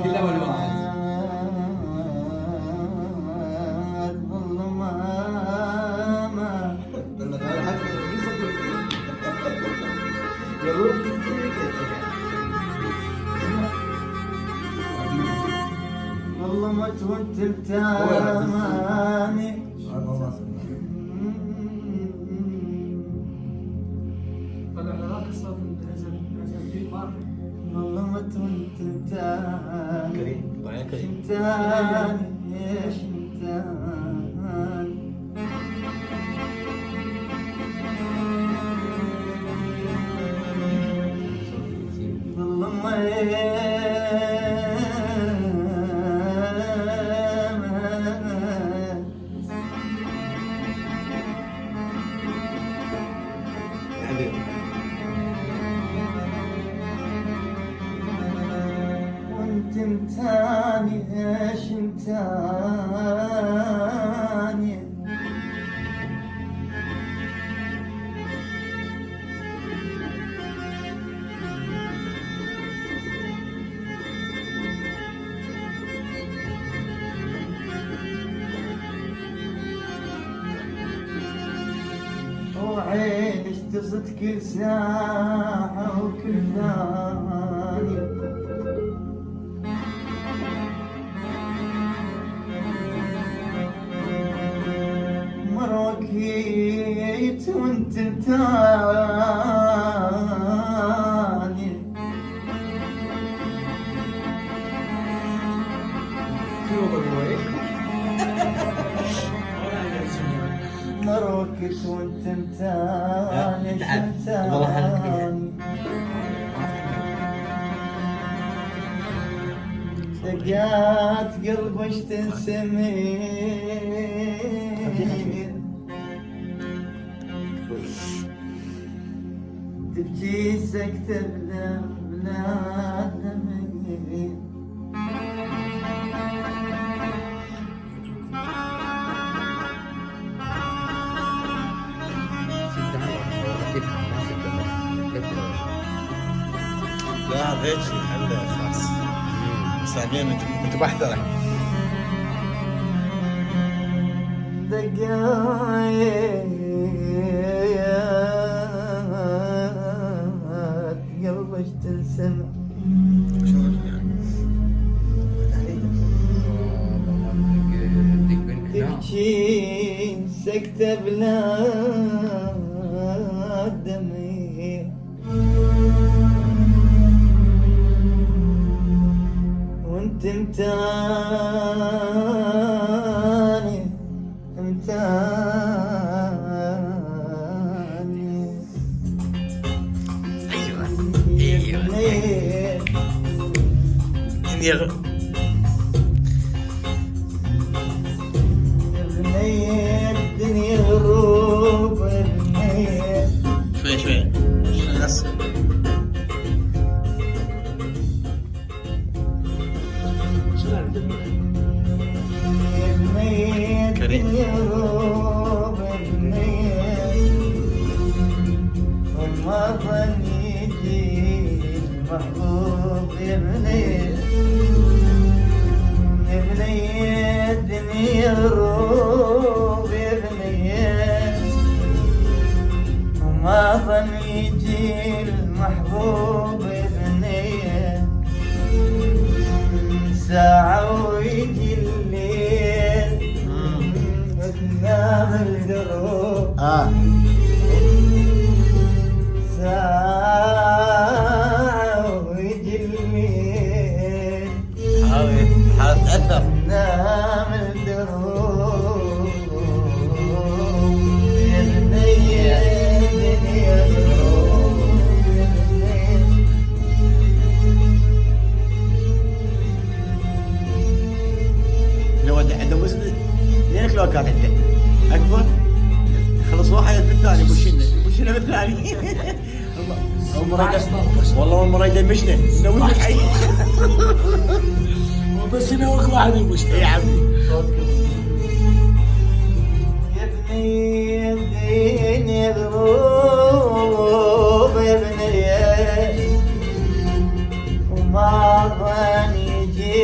كلها ولا واحد؟ والله ما كنت بتاماني والله ما كنت بتاماني شمتاني يا شمتاني والله ما وانت متاني ايش متاني وعيني اشتصت كل ساعة وكل ثانية مروكيت وانت تاني مروكيت وانت تاني شمتاني دقات قلبش تنسمي تبكي سكتة بلا دمي لا غير شيء عنده خاص ثانيا انت بحثه دقايات قلبش تنسمع تبكي سكتة بلا دمي وانت متاني متاني ايوه يبنيه الدنيا اغروب يبنيه شوي الناس يبنيه كريم. الدنيا اغروب يبنيه وما ظن يجي المحبوب يبنيه يبنيه الدنيا اغروب يبنيه وما ظن يجي المحبوب يبنيه ساعة ويجي الليل وتنام الدروب ساعة ويجي الليل حاول تأثر نام الدروب يا بنية الدنيا دروب يا بنية لو عنده وزن لينك لو كان عنده اكبر خلص واحد بالثاني بوشنا بالثاني والله اول مره يدمشنا نسوي لك حي بس ينوك واحد يبوشنا يا عمي يا بنية الدنيا اغروب يا بنية وما ظن يجي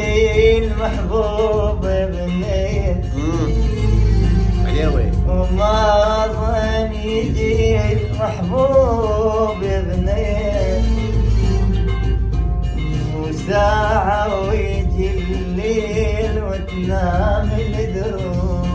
محبوب يبنيه وساعة ويجي الليل وتنام الدروب